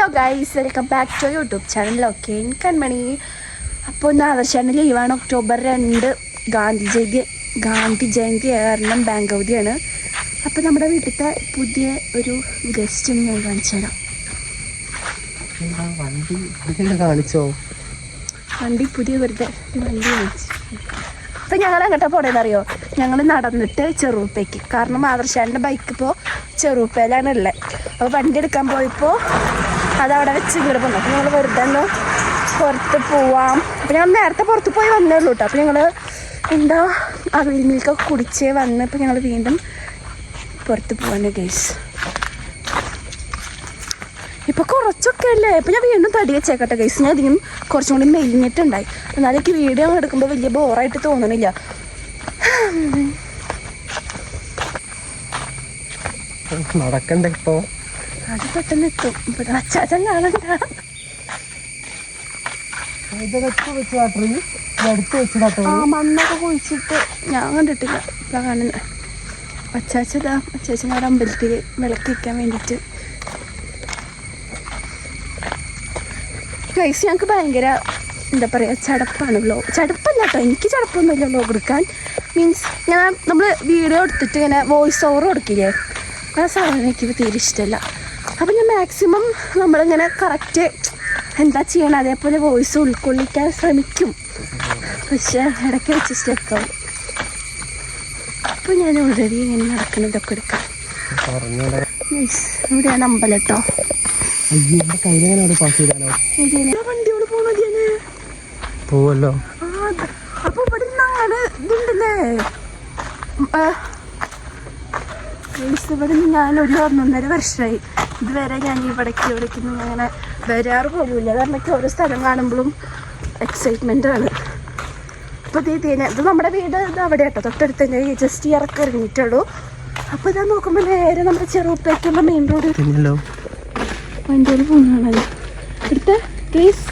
Hello guys, welcome back to YouTube channel okay Kanmani. അപ്പോൾ ഇന്ന് ആദർശാൻ്റെ ലീവാണ്. October 2 ഗാന്ധി ജയന്തി കാരണം ബാങ്ക് അവധിയാണ്. അപ്പോൾ നമ്മുടെ വീട്ടിലത്തെ പുതിയ ഒരു ഗസ്റ്റിന് ഞാൻ കാണിച്ചു തരാം. വണ്ടി പുതിയ വെറുതെ വണ്ടി കാണിച്ചു. അപ്പോൾ ഞങ്ങൾ എങ്ങോട്ടാ പോണേന്നറിയോ? ഞങ്ങൾ നടന്നിട്ട് ചെറുപ്പയ്ക്ക്, കാരണം ആദർശാൻ്റെ ബൈക്ക് ഇപ്പോൾ ചെറുപ്പയിലാണ് ഉള്ളത്. അപ്പോൾ വണ്ടി എടുക്കാൻ പോയപ്പോൾ അതവിടെ വെച്ച് ഇങ്ങോട്ട് പോകുന്നു. അപ്പോൾ ഞങ്ങൾ വെറുതെ ഒന്ന് പുറത്ത് പോവാം. അപ്പോൾ ഞങ്ങൾ നേരത്തെ പുറത്ത് പോയി വന്നേ ഉള്ളൂ കേട്ടോ. അപ്പോൾ ഞങ്ങൾ എന്താ അവിൽ മിൽക്കൊക്കെ കുടിച്ചേ വന്ന് ഇപ്പോൾ ഞങ്ങൾ വീണ്ടും പുറത്ത് പോവാണ് ഗൈസ്. ഇപ്പോൾ കുറച്ചൊക്കെ അല്ലേ. ഇപ്പോൾ ഞാൻ വീണ്ടും തടി വെച്ചേക്കട്ടെ ഗൈസ്. ഞാൻ അധികം കുറച്ചും കൂടി മെലിഞ്ഞിട്ടുണ്ടായി. എന്നാലും എനിക്ക് വീഡിയോ എടുക്കുമ്പോൾ വലിയ ബോറായിട്ട് തോന്നണില്ല. നടക്കണ്ടേ ഇപ്പോൾ? അത് പെട്ടെന്ന് എത്തും. ഇവിടെ അച്ചാച്ചൻ കാണണ്ട. മണ്ണൊക്കെ കുഴിച്ചിട്ട് ഞാൻ കണ്ടിട്ടില്ല. ഇതാ കാണുന്നത് അച്ചാച്ചൻ അവിടെ അമ്പലത്തിൽ വിളക്ക് വയ്ക്കാൻ വേണ്ടിയിട്ട്. ഗൈസ്, ഞങ്ങൾക്ക് ഭയങ്കര എന്താ പറയുക ചടപ്പാണ്. ചടപ്പല്ല കേട്ടോ, എനിക്ക് ചടപ്പൊന്നുമില്ല വ്ലോഗ് എടുക്കാൻ. മീൻസ് നമ്മൾ വീഡിയോ എടുത്തിട്ട് ഇങ്ങനെ വോയിസ് ഓവർ കൊടുക്കില്ലേ, ആ സാധനം എനിക്ക് തീരെ ഇഷ്ടമല്ല. അപ്പം ഞാൻ മാക്സിമം നമ്മളിങ്ങനെ കറക്റ്റ് എന്താ ചെയ്യണം അതേപോലെ വോയിസ് ഉൾക്കൊള്ളിക്കാൻ ശ്രമിക്കും. പക്ഷേ ഇടയ്ക്ക് വെച്ച് സ്റ്റെക്കാവും. അപ്പോൾ ഞാൻ ഓൾറെഡി ഇങ്ങനെ നടക്കുന്നതൊക്കെ എടുക്കാം. ഇവിടെയാണ് അമ്പലം കേട്ടോ. വണ്ടിയോട് പോണത് പോവല്ലോ. അപ്പൊ ഇവിടെ നാളെ ഇതുണ്ടല്ലേ. ഇവിടെ ഞാൻ ഒരു 1.5 വർഷമായി ഇതുവരെ ഞാൻ ഇവിടേക്ക് അങ്ങനെ വരാറ് പോലുമില്ല. കാരണം ഓരോ സ്ഥലം കാണുമ്പോഴും എക്സൈറ്റ്മെന്റ് ആണ്. അപ്പൊ ഇത് നമ്മുടെ വീട് ഇത് അവിടെ കേട്ടോ, തൊട്ടടുത്ത് തന്നെ. ജസ്റ്റ് ഇറക്കി ഇറങ്ങിയിട്ടുള്ളൂ. അപ്പൊ ഇതാ നോക്കുമ്പോ നേരെ നമ്മുടെ ചെറുപ്പേക്കുള്ള മെയിൻ റോഡ് വണ്ടിയിൽ പോകുന്നതാണല്ലോ. ഇവിടുത്തെ പ്ലീസ്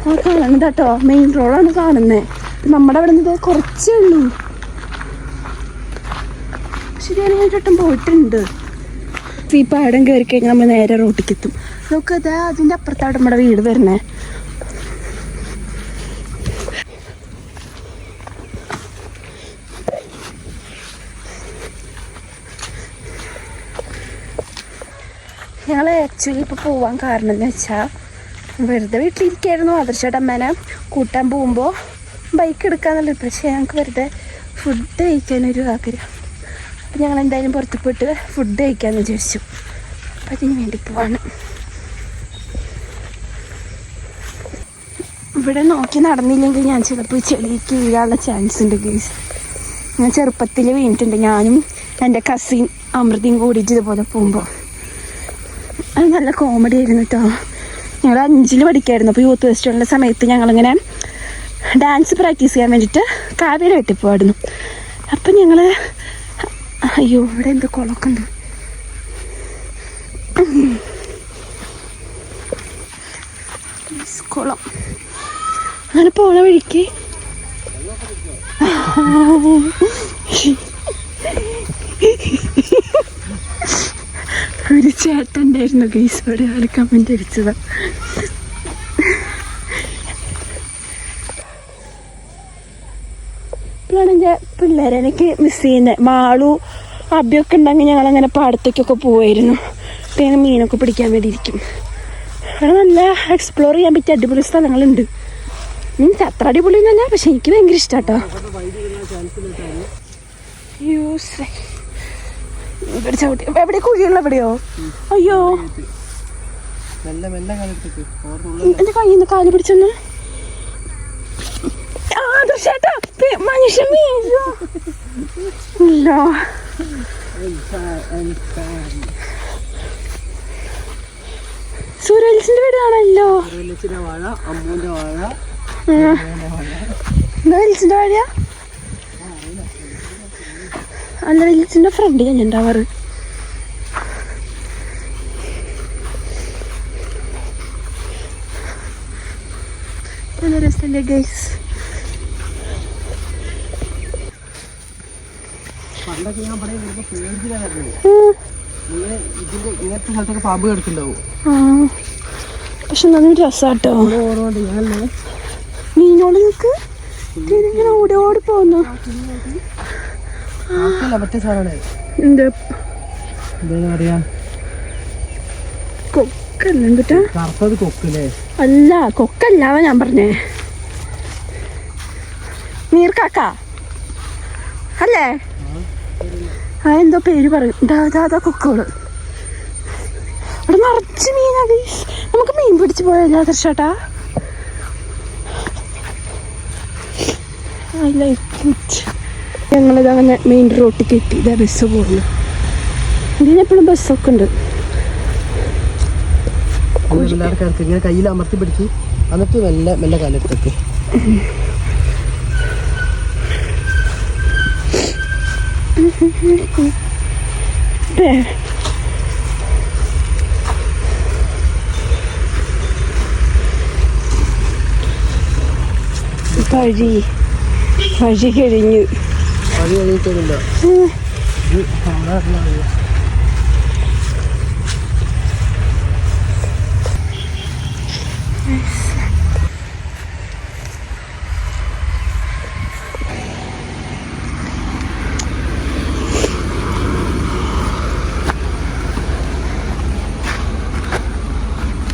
ആ കാണുന്നത് കേട്ടോ, മെയിൻ റോഡാണ് കാണുന്നത്. നമ്മുടെ അവിടെ നിന്ന് കുറച്ചേ ഉള്ളൂ. ശരിയാണ്, ഞാൻ ചുറ്റും പോയിട്ടുണ്ട്. ഈ പാടം കയറി കഴിഞ്ഞാൽ നമ്മൾ നേരെ റോട്ടിലേക്ക് എത്തും. നോക്കത് അതിൻ്റെ അപ്പുറത്താണ് നമ്മുടെ വീട് വരുന്നേ. ഞങ്ങൾ ആക്ച്വലി ഇപ്പോൾ പോവാൻ കാരണം എന്ന് വെച്ചാൽ വെറുതെ വീട്ടിലിരിക്കായിരുന്നു. ആദർശയുടെ അമ്മേനെ കൂട്ടാൻ പോകുമ്പോൾ ബൈക്ക് എടുക്കാന്നുള്ളത്. പക്ഷേ ഞങ്ങൾക്ക് വെറുതെ ഫുഡ് കഴിക്കാനൊരു ആഗ്രഹം. അപ്പം ഞങ്ങൾ എന്തായാലും പുറത്ത് പോയിട്ട് ഫുഡ് കഴിക്കാമെന്ന് വിചാരിച്ചു. അപ്പം അതിന് വേണ്ടി പോവാണ്. ഇവിടെ നോക്കി നടന്നില്ലെങ്കിൽ ഞാൻ ചിലപ്പോൾ ചെളിക്ക് വീഴാനുള്ള ചാൻസ് ഉണ്ട് ഗൈസ്. ഞാൻ ചെറുപ്പത്തിൽ വീണിട്ടുണ്ട്, ഞാനും എൻ്റെ കസിൻ അമൃതയും കൂടിയിട്ട് ഇതുപോലെ പോകുമ്പോൾ. അത് നല്ല കോമഡി ആയിരുന്നു കേട്ടോ. ഞങ്ങൾ 5ൽ പഠിക്കായിരുന്നു. അപ്പോൾ യൂത്ത് ഫെസ്റ്റിവലിൻ്റെ സമയത്ത് ഞങ്ങളിങ്ങനെ ഡാൻസ് പ്രാക്ടീസ് ചെയ്യാൻ വേണ്ടിയിട്ട് കാവേരി വെട്ടി പോവായിരുന്നു. അപ്പം ഞങ്ങൾ അയ്യോ ഇവിടെ എന്തോ കുളമൊക്കെ ഉണ്ട്. കുളം അങ്ങനെ പോണ വഴിക്ക് ഒരു ചേട്ടൻ ഉണ്ടായിരുന്നു ഗൈസ്. അവിടെ ആൾ കമന്റ് അടിച്ചതാ. ഇപ്പോഴാണ് എൻ്റെ പിള്ളേരെനിക്ക് മിസ് ചെയ്യുന്നത്. മാളു അബിയൊക്കെ ഉണ്ടെങ്കിൽ ഞങ്ങളങ്ങനെ പാടത്തേക്കൊക്കെ പോവായിരുന്നു. പിന്നെ മീനൊക്കെ പിടിക്കാൻ വേണ്ടി ഇരിക്കും. അവിടെ നല്ല എക്സ്പ്ലോർ ചെയ്യാൻ പറ്റിയ അടിപൊളി സ്ഥലങ്ങളുണ്ട്. മീൻസ് അത്ര അടിപൊളി ഒന്നുമല്ല, പക്ഷെ എനിക്ക് ഭയങ്കര ഇഷ്ടാട്ടോ. ഇവിടെ ചവിട്ടി എവിടെ കുഴിയുള്ള എവിടെയോ? അയ്യോ എന്റെ കയ്യിൽ നിന്ന് കാല് പിടിച്ചൊന്ന്. ചേട്ടാ മനുഷ്യൻ ഇല്ല. സൂര്യലിച്ചിന്റെ വീടാണല്ലോ. വെളിച്ചിന്റെ വാഴയാ? അല്ല, വെളിച്ചിന്റെ ഫ്രണ്ട് ഞാൻ ഉണ്ടാവാറ്. നല്ല രസമല്ലേ ഗൈസ്? ഇങ്ങനത്തെ സ്ഥലത്തൊക്കെ പാമ്പ് കിടക്കുന്നുണ്ടാവും. പക്ഷെ നല്ലൊരു രസാട്ടോ. മീനോട് നിനക്ക് ഇങ്ങനെ ഓടി ഓടി പോകുന്നു. മറ്റേ സാധനമാണ് എന്താ പറയാ, കൊക്കല്ല എന്നിട്ടാ? കറുത്തത് കൊക്കല്ലേ? അല്ല, കൊക്കല്ലാവ ഞാൻ പറഞ്ഞേ. നീർക്കാക്ക അല്ലേ? ആ എന്തോ പേര് പറയും. ദാദാ കൊക്കോള്. അവിടെ നിറച്ച് മീനാ. നമുക്ക് മീൻ പിടിച്ച് പോയല്ലോ ദർശേട്ടാ. I like it. ഞങ്ങളിത് അങ്ങനെ മെയിൻ റോട്ടിലേക്ക് എത്തി. ഇതാ ബസ് പോകുന്നു. ഇതിനെപ്പോഴും ബസ്സൊക്കെ ഉണ്ട്. ഇങ്ങനെ കയ്യിൽ അമർത്തി പിടിച്ച് എന്നിട്ട് മെല്ലെ മെല്ലെ കാലെടുത്തേക്ക്. വഴി കഴിഞ്ഞു. വഴി കഴിഞ്ഞിട്ടില്ല.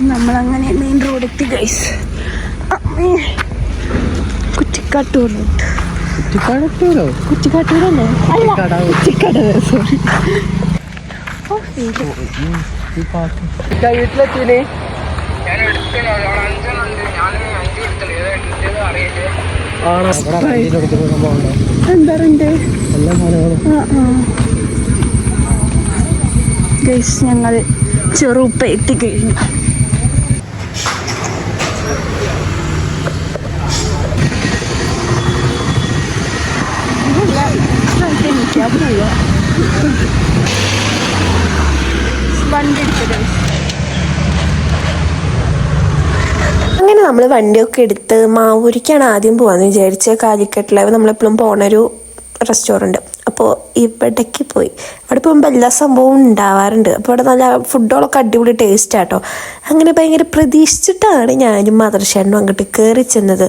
നമ്മളങ്ങനെ മെയിൻ റോഡെത്തി ഗൈസ്. കുറ്റിക്കാട്ടൂർ റോഡ്. കുറ്റിക്കാട്ടൂരല്ലേ? അല്ല, കുറ്റിക്കടവ്. സോറി. വീട്ടിലെത്തിനെ എന്താ റെന്റ്? ഗൈസ് ഞങ്ങൾ ചെറുപ്പ എത്തിക്കഴിഞ്ഞു. അങ്ങനെ നമ്മൾ വണ്ടിയൊക്കെ എടുത്ത് മാവൂരിക്കാണ് ആദ്യം പോകാമെന്ന് വിചാരിച്ച്. കാലിക്കട്ടിലെ നമ്മളെപ്പോഴും പോണൊരു റെസ്റ്റോറൻറ്റ്. അപ്പോൾ ഇവിടേക്ക് പോയി. അവിടെ പോകുമ്പോൾ എല്ലാ സംഭവവും ഉണ്ടാവാറുണ്ട്. അപ്പോൾ ഇവിടെ നല്ല ഫുഡുകളൊക്കെ അടിപൊളി ടേസ്റ്റാട്ടോ. അങ്ങനെ ഭയങ്കര പ്രതീക്ഷിച്ചിട്ടാണ് ഞാനും മദർശേനും അങ്ങോട്ട് കയറി ചെന്നത്.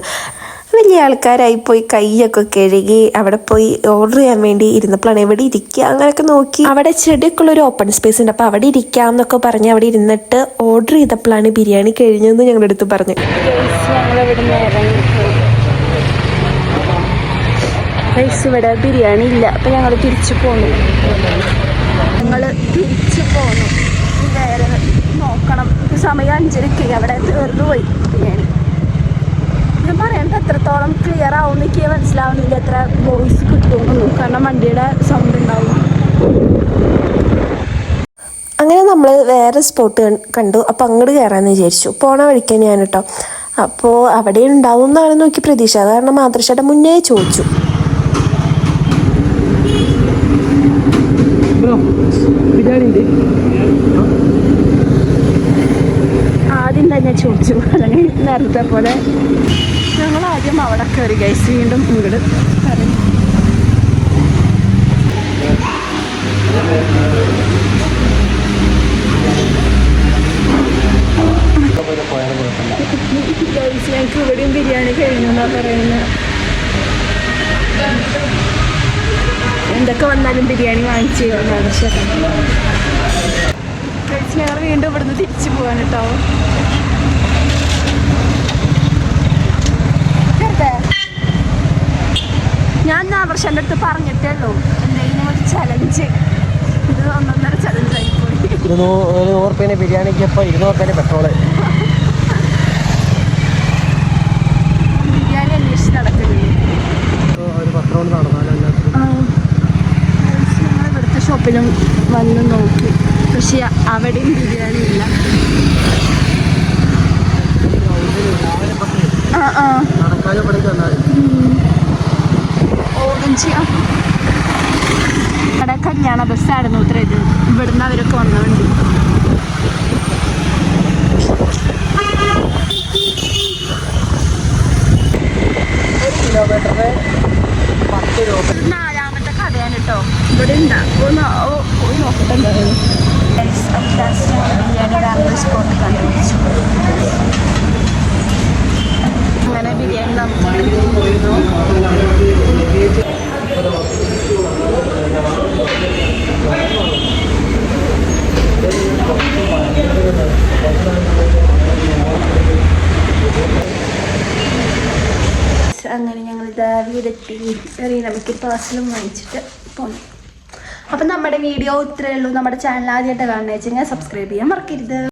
വലിയ ആൾക്കാരായി പോയി കൈയൊക്കെ കഴുകി അവിടെ പോയി ഓർഡർ ചെയ്യാൻ വേണ്ടി ഇരുന്നപ്പോഴാണ് എവിടെ ഇരിക്കുക അങ്ങനെയൊക്കെ നോക്കി. അവിടെ ചെടിയൊക്കെ ഉള്ളൊരു ഓപ്പൺ സ്പേസ് ഉണ്ട്. അപ്പോൾ അവിടെ ഇരിക്കാം എന്നൊക്കെ പറഞ്ഞ് അവിടെ ഇരുന്നിട്ട് ഓർഡർ ചെയ്തപ്പോഴാണ് ബിരിയാണി കഴിഞ്ഞതെന്ന് ഞങ്ങളുടെ അടുത്ത് പറഞ്ഞു. ഇവിടെ ബിരിയാണി ഇല്ല. അപ്പം ഞങ്ങൾ തിരിച്ചു പോന്നു. നേരെ നോക്കണം. സമയം 5:30 അവിടെ തീർന്നു പോയി ബിരിയാണി. ഞാൻ പറയണത് എത്രത്തോളം ക്ലിയർ ആവും എനിക്ക് മനസ്സിലാവുന്നില്ല. എത്ര വോയിസ് കിട്ടുമെന്നു. കാരണം വണ്ടിയുടെ സൗണ്ട് ഉണ്ടാവും. അങ്ങനെ നമ്മൾ വേറെ സ്പോട്ട് കണ്ടു. അപ്പോൾ അങ്ങോട്ട് കയറാമെന്ന് വിചാരിച്ചു. പോണ വഴിക്ക് ഞാൻ കേട്ടോ. അപ്പോൾ അവിടെ ഉണ്ടാവും എന്നാണ് നോക്കി പ്രതീക്ഷ. കാരണം മാതൃശയുടെ മുന്നേ ചോദിച്ചു. ആദ്യം തന്നെ ചോദിച്ചു. അല്ലെങ്കിൽ നേരത്തെ പോലെ ഞങ്ങൾ ആദ്യം അവിടെ കയറി ഗൈസ്. വീണ്ടും ഇങ്ങോട്ട് പറഞ്ഞു. ഗൈസ് ഞങ്ങൾക്ക് ഇവിടെയും ബിരിയാണി കഴിഞ്ഞു എന്നാണ് പറയുന്നത്. എന്തൊക്കെ വന്നാലും ബിരിയാണി വാങ്ങിച്ചു എന്നാണ്. ശരി ഗൈസ് ഞങ്ങൾ വീണ്ടും ഇവിടുന്ന് തിരിച്ചു പോകാൻ കേട്ടോ. ഞാൻ ആവർഷൻ്റെ അടുത്ത് പറഞ്ഞിട്ടേ ഉള്ളൂ എന്തെങ്കിലും ഒരു ചലഞ്ച്. ഇത് 1.5 ചലഞ്ചായി പോയി. 100 ബിരിയാണിക്ക് ഇപ്പോൾ 200 പെട്രോള്. ബിരിയാണി അന്വേഷിച്ച് നടക്കുന്നുണ്ട്. ഞങ്ങൾ ഇവിടുത്തെ ഷോപ്പിലും വന്ന് നോക്കി. പക്ഷെ അവിടെയും ബിരിയാണി ഇല്ല. അവിടെ കല്യാണ ബസ്സായിരുന്നു ഇത്ര. ഇത് ഇവിടുന്ന് അവരൊക്കെ വന്ന വണ്ടി. ₹10. 4ാമത്തെ കടയാണ് കേട്ടോ. ഇവിടെ ഉണ്ടാവും. പോയി നോക്കട്ടെ എന്തായാലും. ലാസ്റ്റ് ബിരിയാണി റാങ്ക് സ്പോട്ട് കണ്ടുപിടിച്ചു. അങ്ങനെ ബിരിയാണി നമുക്ക് കിട്ടിയിരുന്നു. അങ്ങനെ ഞങ്ങൾ ഇതാ വീടെത്തി. നമുക്ക് പാഴ്സലും വാങ്ങിച്ചിട്ട് പോകണം. അപ്പം നമ്മുടെ വീഡിയോ ഇത്രയേ ഉള്ളൂ. നമ്മുടെ ചാനൽ ആദ്യമായിട്ട് കാണുന്നത് വെച്ചാൽ സബ്സ്ക്രൈബ് ചെയ്യാൻ മറക്കരുത്.